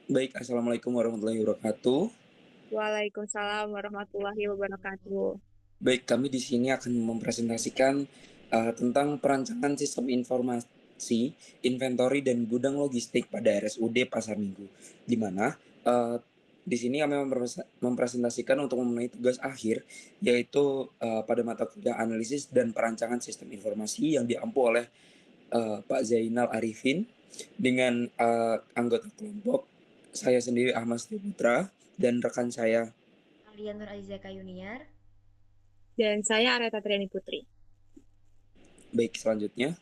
Baik, Assalamualaikum warahmatullahi wabarakatuh. Waalaikumsalam warahmatullahi wabarakatuh. Baik, kami di sini akan mempresentasikan tentang perancangan sistem informasi, inventory, dan gudang logistik pada RSUD Pasar Minggu, di mana di sini kami mempresentasikan untuk memenuhi tugas akhir, yaitu pada mata kuliah analisis dan perancangan sistem informasi yang diampu oleh Pak Zainal Arifin dengan anggota kelompok saya sendiri Ahmad Setia Putra dan rekan saya. Alia Nur Aizaka Yuniar. Dan saya Areta Triani Putri. Baik, selanjutnya.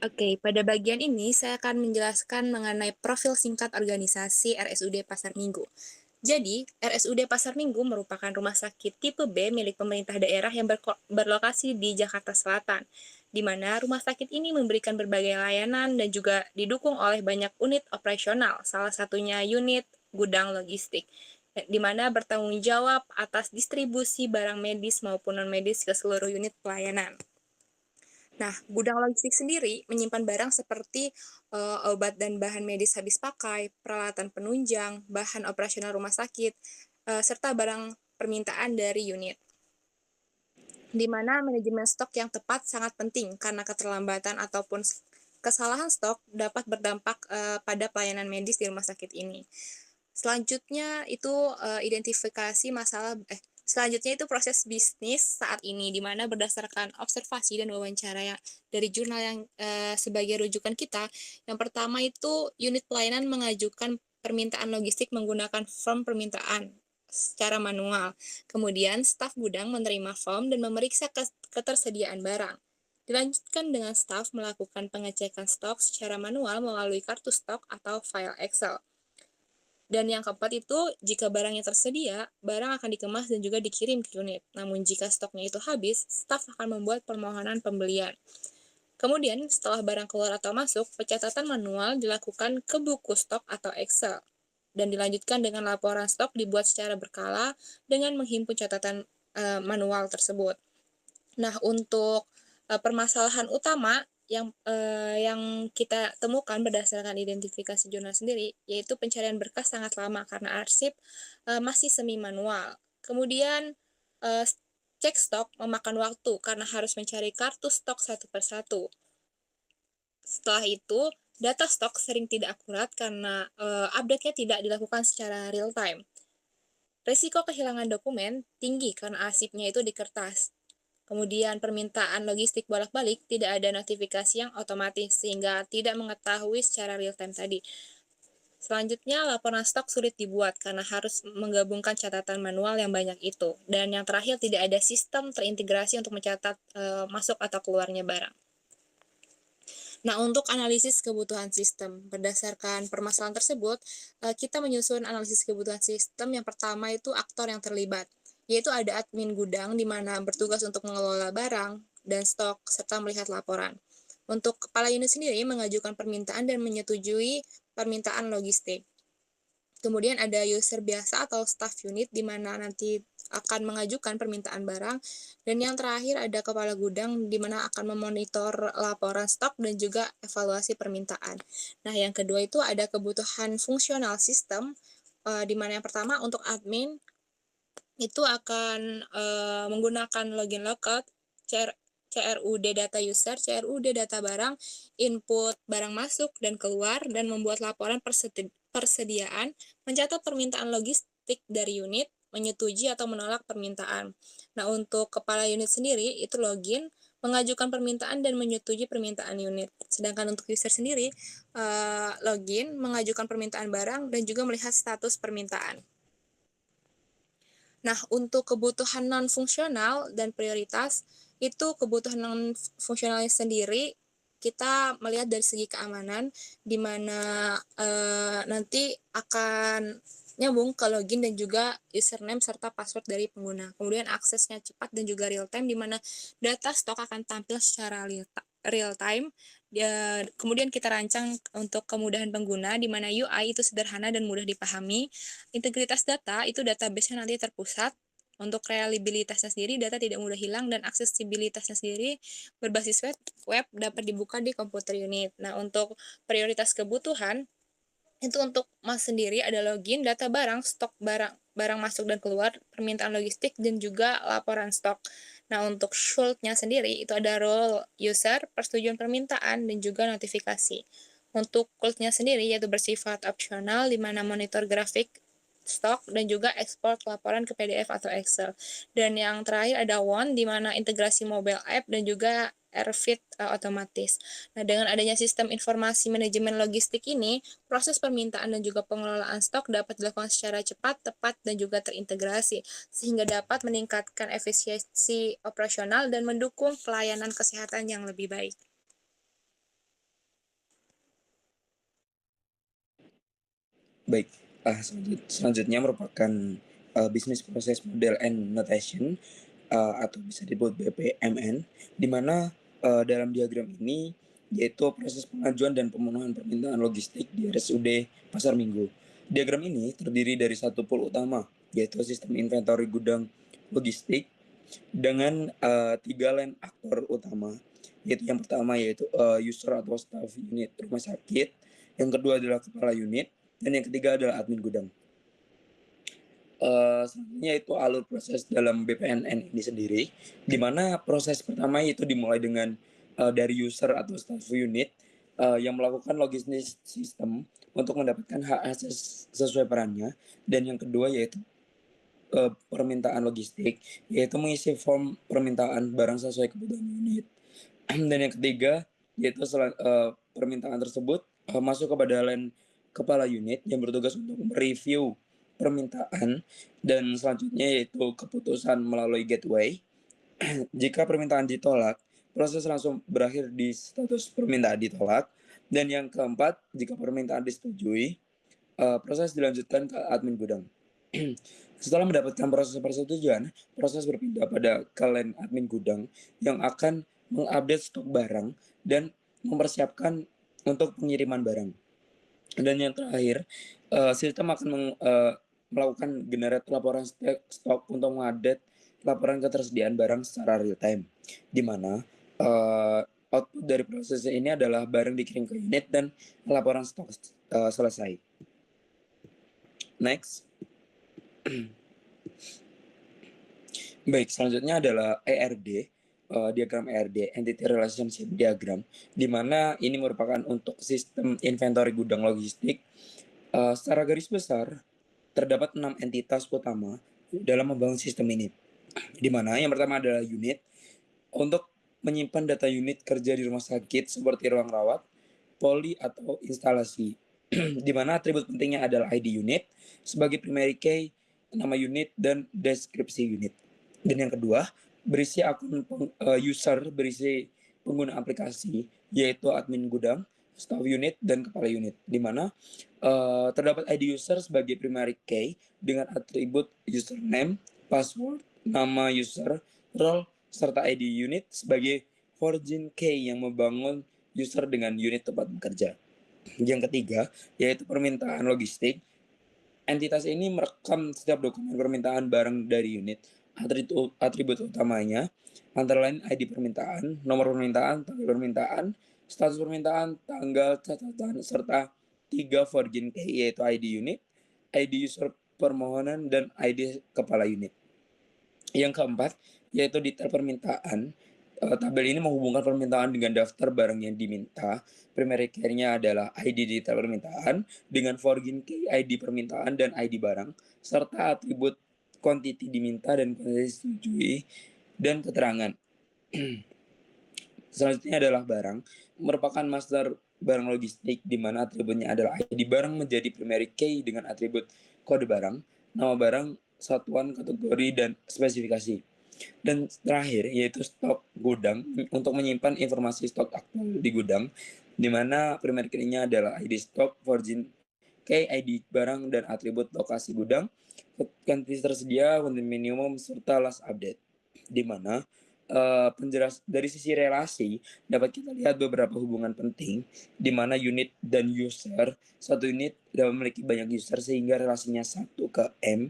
Oke, pada bagian ini saya akan menjelaskan mengenai profil singkat organisasi RSUD Pasar Minggu. Jadi, RSUD Pasar Minggu merupakan rumah sakit tipe B milik pemerintah daerah yang berlokasi di Jakarta Selatan, di mana rumah sakit ini memberikan berbagai layanan dan juga didukung oleh banyak unit operasional, salah satunya unit gudang logistik, di mana bertanggung jawab atas distribusi barang medis maupun non-medis ke seluruh unit pelayanan. Nah, gudang logistik sendiri menyimpan barang seperti obat dan bahan medis habis pakai, peralatan penunjang, bahan operasional rumah sakit, serta barang permintaan dari unit. Di mana manajemen stok yang tepat sangat penting karena keterlambatan ataupun kesalahan stok dapat berdampak pada pelayanan medis di rumah sakit ini. Selanjutnya itu identifikasi masalah Selanjutnya itu proses bisnis saat ini, di mana berdasarkan observasi dan wawancara yang dari jurnal yang sebagai rujukan kita. Yang pertama itu unit pelayanan mengajukan permintaan logistik menggunakan form permintaan secara manual. Kemudian staf gudang menerima form dan memeriksa ketersediaan barang. Dilanjutkan dengan staf melakukan pengecekan stok secara manual melalui kartu stok atau file Excel. Dan yang keempat itu, jika barangnya tersedia, barang akan dikemas dan juga dikirim ke unit. Namun jika stoknya itu habis, staf akan membuat permohonan pembelian. Kemudian, setelah barang keluar atau masuk, pencatatan manual dilakukan ke buku stok atau Excel. Dan dilanjutkan dengan laporan stok dibuat secara berkala dengan menghimpun catatan manual tersebut. Nah, untuk permasalahan utama yang kita temukan berdasarkan identifikasi jurnal sendiri, yaitu pencarian berkas sangat lama karena arsip masih semi manual. Kemudian cek stok memakan waktu karena harus mencari kartu stok satu persatu. Setelah itu, data stok sering tidak akurat karena update-nya tidak dilakukan secara real time. Risiko kehilangan dokumen tinggi karena arsipnya itu di kertas. Kemudian permintaan logistik bolak-balik tidak ada notifikasi yang otomatis sehingga tidak mengetahui secara real time tadi. Selanjutnya, laporan stok sulit dibuat karena harus menggabungkan catatan manual yang banyak itu. Dan yang terakhir, tidak ada sistem terintegrasi untuk mencatat masuk atau keluarnya barang. Nah, untuk analisis kebutuhan sistem, berdasarkan permasalahan tersebut, kita menyusun analisis kebutuhan sistem. Yang pertama itu aktor yang terlibat, yaitu ada admin gudang di mana bertugas untuk mengelola barang dan stok serta melihat laporan. Untuk kepala unit sendiri mengajukan permintaan dan menyetujui permintaan logistik. Kemudian ada user biasa atau staff unit di mana nanti akan mengajukan permintaan barang. Dan yang terakhir ada kepala gudang di mana akan memonitor laporan stok dan juga evaluasi permintaan. Nah, yang kedua itu ada kebutuhan fungsional sistem, di mana yang pertama untuk admin itu akan menggunakan login logout, CRUD data user, CRUD data barang, input barang masuk dan keluar, dan membuat laporan persediaan, mencatat permintaan logistik dari unit, menyetujui atau menolak permintaan. Nah, untuk kepala unit sendiri, itu login, mengajukan permintaan dan menyetujui permintaan unit. Sedangkan untuk user sendiri, login, mengajukan permintaan barang, dan juga melihat status permintaan. Nah, untuk kebutuhan non-fungsional dan prioritas, itu kebutuhan non-fungsional sendiri kita melihat dari segi keamanan, di mana nanti akan nyambung ke login dan juga username serta password dari pengguna. Kemudian aksesnya cepat dan juga real time, di mana data stok akan tampil secara real time. Kemudian kita rancang untuk kemudahan pengguna, di mana UI itu sederhana dan mudah dipahami. Integritas data itu database-nya nanti terpusat, Untuk reliabilitasnya sendiri, data tidak mudah hilang dan aksesibilitasnya sendiri berbasis web dapat dibuka di komputer unit. Nah, untuk prioritas kebutuhan, itu untuk Mas sendiri ada login, data barang, stok barang barang masuk dan keluar, permintaan logistik, dan juga laporan stok. Nah, untuk Schultz-nya sendiri itu ada role user, persetujuan permintaan, dan juga notifikasi. Untuk Cult-nya sendiri yaitu bersifat opsional di mana monitor grafik stok dan juga ekspor laporan ke PDF atau Excel. Dan yang terakhir ada One di mana integrasi mobile app dan juga Airfit otomatis. Nah, dengan adanya sistem informasi manajemen logistik ini, proses permintaan dan juga pengelolaan stok dapat dilakukan secara cepat, tepat, dan juga terintegrasi, sehingga dapat meningkatkan efisiensi operasional dan mendukung pelayanan kesehatan yang lebih baik. Baik, selanjutnya merupakan Business Process Model and Notation atau bisa disebut BPMN, di mana dalam diagram ini yaitu proses pengajuan dan pemenuhan permintaan logistik di RSUD Pasar Minggu. Diagram ini terdiri dari satu pool utama, yaitu sistem inventory gudang logistik dengan 3 line aktor utama, yaitu yang pertama yaitu user atau staff unit rumah sakit, yang kedua adalah kepala unit, dan yang ketiga adalah admin gudang. Selanjutnya itu alur proses dalam BPNN ini sendiri, di mana proses pertama itu dimulai dengan dari user atau staff unit yang melakukan logistik sistem untuk mendapatkan hak akses sesuai perannya, dan yang kedua yaitu permintaan logistik, yaitu mengisi form permintaan barang sesuai kebutuhan unit. Dan yang ketiga yaitu permintaan tersebut masuk kepada line kepala unit yang bertugas untuk mereview permintaan, dan selanjutnya yaitu keputusan melalui gateway. Jika permintaan ditolak, proses langsung berakhir di status permintaan ditolak. Dan yang keempat, jika permintaan disetujui, proses dilanjutkan ke admin gudang. Setelah mendapatkan proses persetujuan, proses berpindah pada line admin gudang yang akan mengupdate stok barang dan mempersiapkan untuk pengiriman barang. Dan yang terakhir, sistem akan melakukan generate laporan stok untuk mengupdate laporan ketersediaan barang secara real time, di mana output dari proses ini adalah barang dikirim ke unit dan laporan stok selesai. Next. Baik, selanjutnya adalah ERD, diagram ERD, Entity Relationship Diagram, di mana ini merupakan untuk sistem inventory gudang logistik. Secara garis besar, terdapat 6 entitas utama dalam membangun sistem ini, di mana yang pertama adalah unit, untuk menyimpan data unit kerja di rumah sakit seperti ruang rawat, poli, atau instalasi, di mana atribut pentingnya adalah ID unit sebagai primary key, nama unit, dan deskripsi unit. Dan yang kedua, berisi akun user, berisi pengguna aplikasi, yaitu admin gudang, staff unit, dan kepala unit, di mana terdapat ID user sebagai primary key dengan atribut username, password, nama user, role, serta ID unit sebagai origin key yang membangun user dengan unit tempat bekerja. Yang ketiga, yaitu permintaan logistik. Entitas ini merekam setiap dokumen permintaan barang dari unit. Atribut utamanya antara lain ID permintaan, nomor permintaan, tanggal permintaan, status permintaan, tanggal catatan, serta 3 forging key yaitu ID unit, ID user permohonan, dan ID kepala unit. Yang keempat yaitu detail permintaan. Tabel ini menghubungkan permintaan dengan daftar barang yang diminta. Primary key-nya adalah ID detail permintaan dengan forging key, ID permintaan, dan ID barang, serta atribut quantity diminta dan quantity disetujui, dan keterangan. Selanjutnya adalah barang, merupakan master barang logistik di mana atributnya adalah ID barang menjadi primary key dengan atribut kode barang, nama barang, satuan kategori, dan spesifikasi. Dan terakhir yaitu stok gudang untuk menyimpan informasi stok aktual di gudang, di mana primary key-nya adalah ID stok, forging key, ID barang, dan atribut lokasi gudang, quantity tersedia, quantity minimum, serta last update. Di mana penjelas dari sisi relasi dapat kita lihat beberapa hubungan penting, di mana unit dan user, satu unit dapat memiliki banyak user sehingga relasinya 1 ke M,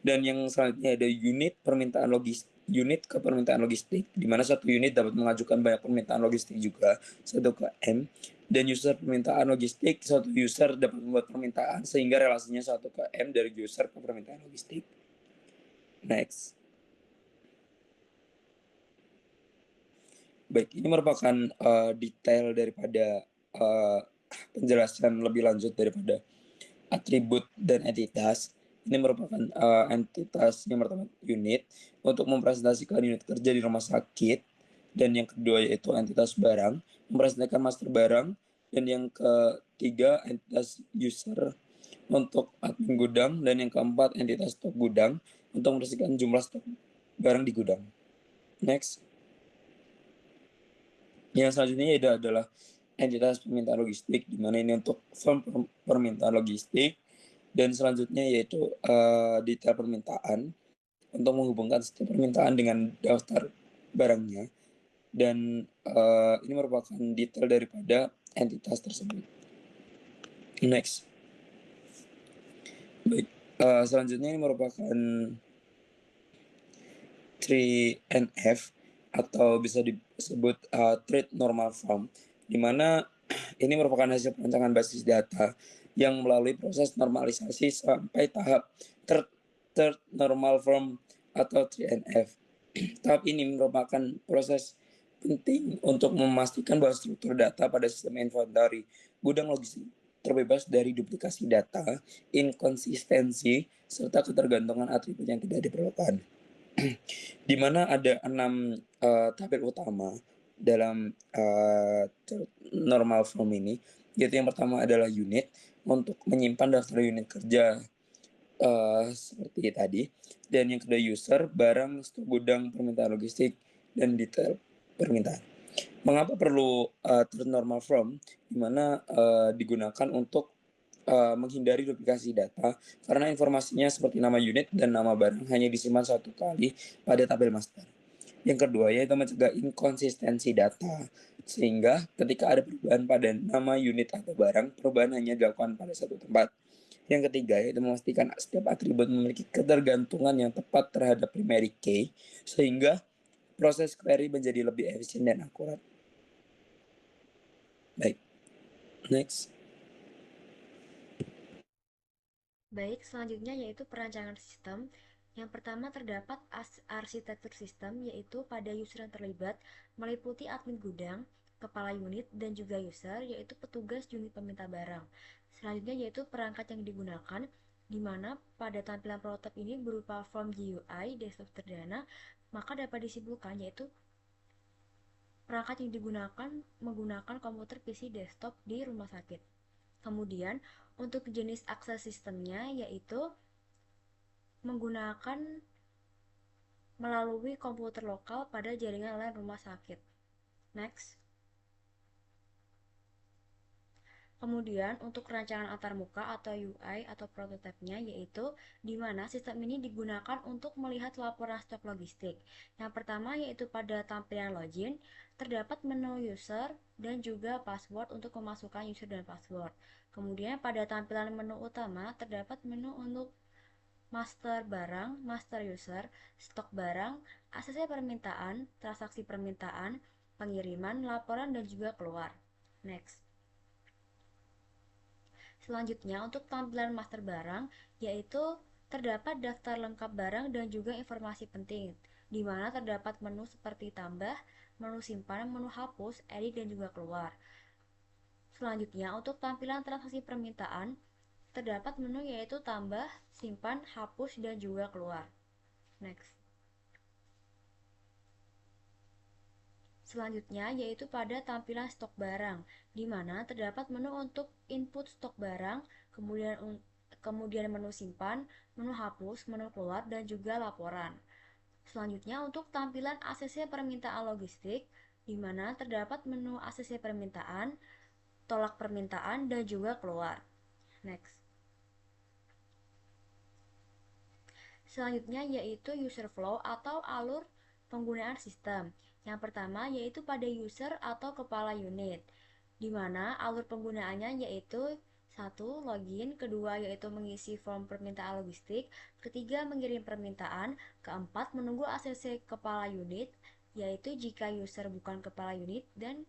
Dan yang selanjutnya ada unit ke permintaan logistik, di mana satu unit dapat mengajukan banyak permintaan logistik juga, 1 ke M. Dan user permintaan logistik, satu user dapat membuat permintaan sehingga relasinya 1 ke M dari user ke permintaan logistik. Next. Baik, ini merupakan detail daripada penjelasan lebih lanjut daripada atribut dan entitas. Ini merupakan entitas yang pertama unit untuk mempresentasikan unit kerja di rumah sakit, dan yang kedua yaitu entitas barang mempresentasikan master barang, dan yang ketiga entitas user untuk admin gudang, dan yang keempat entitas stok gudang untuk mempresentasikan jumlah stok barang di gudang. Next. Yang selanjutnya adalah entitas permintaan logistik, di mana ini untuk form permintaan logistik, dan selanjutnya yaitu detail permintaan untuk menghubungkan setiap permintaan dengan daftar barangnya, dan ini merupakan detail daripada entitas tersebut. Next. Baik, selanjutnya ini merupakan 3NF atau bisa disebut Trade Normal Form, di mana ini merupakan hasil perancangan basis data yang melalui proses normalisasi sampai tahap Third Normal Form atau 3NF. Tahap ini merupakan proses penting untuk memastikan bahwa struktur data pada sistem inventory gudang logistik terbebas dari duplikasi data, inkonsistensi, serta ketergantungan atribut yang tidak diperlukan. Di mana ada 6 tabel utama dalam normal form ini, yaitu yang pertama adalah unit untuk menyimpan daftar unit kerja seperti tadi, dan yang kedua user, barang, stok gudang, permintaan logistik, dan detail permintaan. Mengapa perlu third normal form, di mana digunakan untuk menghindari duplikasi data, karena informasinya seperti nama unit dan nama barang hanya disimpan 1 kali pada tabel master. Yang kedua yaitu mencegah inkonsistensi data, sehingga ketika ada perubahan pada nama unit atau barang, perubahan hanya dilakukan pada satu tempat. Yang ketiga yaitu memastikan setiap atribut memiliki ketergantungan yang tepat terhadap primary key, sehingga proses query menjadi lebih efisien dan akurat. Baik, next. Baik, selanjutnya yaitu perancangan sistem. Yang pertama terdapat arsitektur sistem, yaitu pada user yang terlibat meliputi admin gudang, kepala unit, dan juga user, yaitu petugas unit peminta barang. Selanjutnya yaitu perangkat yang digunakan, di mana pada tampilan prototipe ini berupa form GUI desktop sederhana, maka dapat disimpulkan yaitu perangkat yang digunakan menggunakan komputer PC desktop di rumah sakit. Kemudian untuk jenis akses sistemnya yaitu menggunakan melalui komputer lokal pada jaringan LAN rumah sakit. Next. Kemudian untuk rancangan antarmuka atau UI atau prototipenya yaitu di mana sistem ini digunakan untuk melihat laporan stok logistik. Yang pertama yaitu pada tampilan login terdapat menu user dan juga password untuk memasukkan user dan password. Kemudian pada tampilan menu utama terdapat menu untuk master barang, master user, stok barang, ACC permintaan, transaksi permintaan, pengiriman, laporan, dan juga keluar. Next. Selanjutnya untuk tampilan master barang, yaitu terdapat daftar lengkap barang dan juga informasi penting, di mana terdapat menu seperti tambah, menu simpan, menu hapus, edit, dan juga keluar. Selanjutnya untuk tampilan transaksi permintaan, terdapat menu yaitu tambah, simpan, hapus, dan juga keluar. Next. Selanjutnya yaitu pada tampilan stok barang, di mana terdapat menu untuk input stok barang, kemudian menu simpan, menu hapus, menu keluar, dan juga laporan. Selanjutnya untuk tampilan ACC permintaan logistik, di mana terdapat menu ACC permintaan, tolak permintaan, dan juga keluar. Next. Selanjutnya yaitu user flow atau alur penggunaan sistem. Yang pertama yaitu pada user atau kepala unit, di mana alur penggunaannya yaitu Satu, login. Kedua, yaitu mengisi form permintaan logistik. Ketiga, mengirim permintaan. Keempat, menunggu ACC kepala unit, yaitu jika user bukan kepala unit. Dan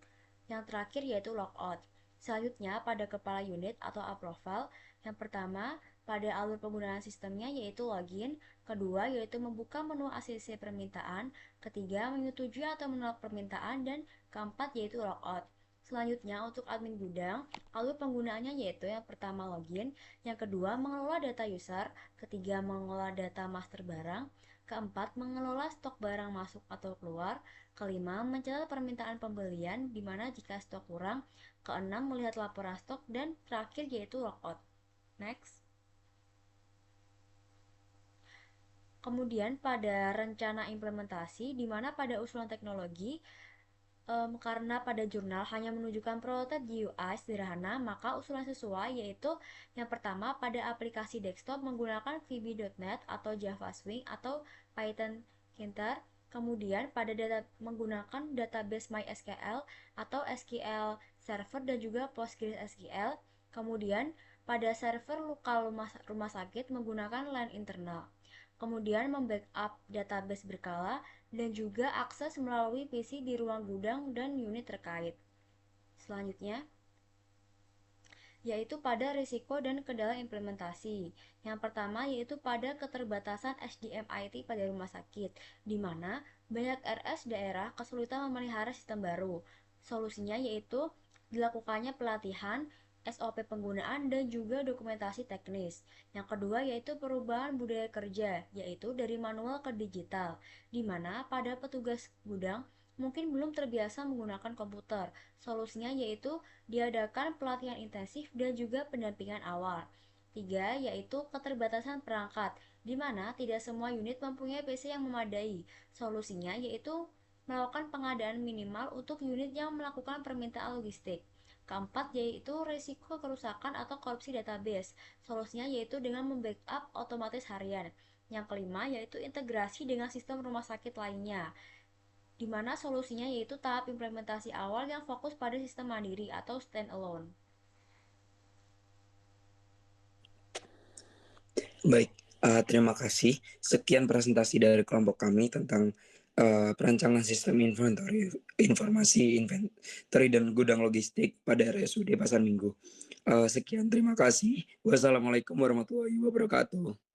yang terakhir yaitu logout. Selanjutnya, pada kepala unit atau approval, yang pertama, pada alur penggunaan sistemnya yaitu login. Kedua, yaitu membuka menu ACC permintaan. Ketiga, menyetujui atau menolak permintaan. Dan keempat, yaitu logout. Selanjutnya, untuk admin gudang, alur penggunaannya yaitu yang pertama login, yang kedua mengelola data user, ketiga mengelola data master barang, keempat mengelola stok barang masuk atau keluar, kelima mencatat permintaan pembelian di mana jika stok kurang, keenam melihat laporan stok, dan terakhir yaitu logout. Next. Kemudian pada rencana implementasi, di mana pada usulan teknologi, karena pada jurnal hanya menunjukkan prototipe GUI sederhana, maka usulan sesuai yaitu yang pertama pada aplikasi desktop menggunakan VB.NET atau Java Swing atau Python Kinter. Kemudian pada data menggunakan database MySQL atau SQL Server dan juga PostgreSQL. Kemudian pada server lokal rumah sakit menggunakan LAN internal. Kemudian membackup database berkala dan juga akses melalui PC di ruang gudang dan unit terkait. Selanjutnya, yaitu pada risiko dan kendala implementasi. Yang pertama yaitu pada keterbatasan SDM IT pada rumah sakit, di mana banyak RS daerah kesulitan memelihara sistem baru. Solusinya yaitu dilakukannya pelatihan, SOP penggunaan, dan juga dokumentasi teknis. Yang kedua yaitu perubahan budaya kerja, yaitu dari manual ke digital, di mana pada petugas gudang mungkin belum terbiasa menggunakan komputer. Solusinya yaitu diadakan pelatihan intensif dan juga pendampingan awal. Tiga, yaitu keterbatasan perangkat, di mana tidak semua unit mempunyai PC yang memadai. Solusinya yaitu melakukan pengadaan minimal untuk unit yang melakukan permintaan logistik. Keempat, yaitu risiko kerusakan atau korupsi database. Solusinya yaitu dengan membackup otomatis harian. Yang kelima, yaitu integrasi dengan sistem rumah sakit lainnya, di mana solusinya yaitu tahap implementasi awal yang fokus pada sistem mandiri atau standalone. Baik, terima kasih. Sekian presentasi dari kelompok kami tentang perancangan sistem informasi inventory dan gudang logistik pada RSUD Pasar Minggu. Sekian, terima kasih. Wassalamualaikum warahmatullahi wabarakatuh.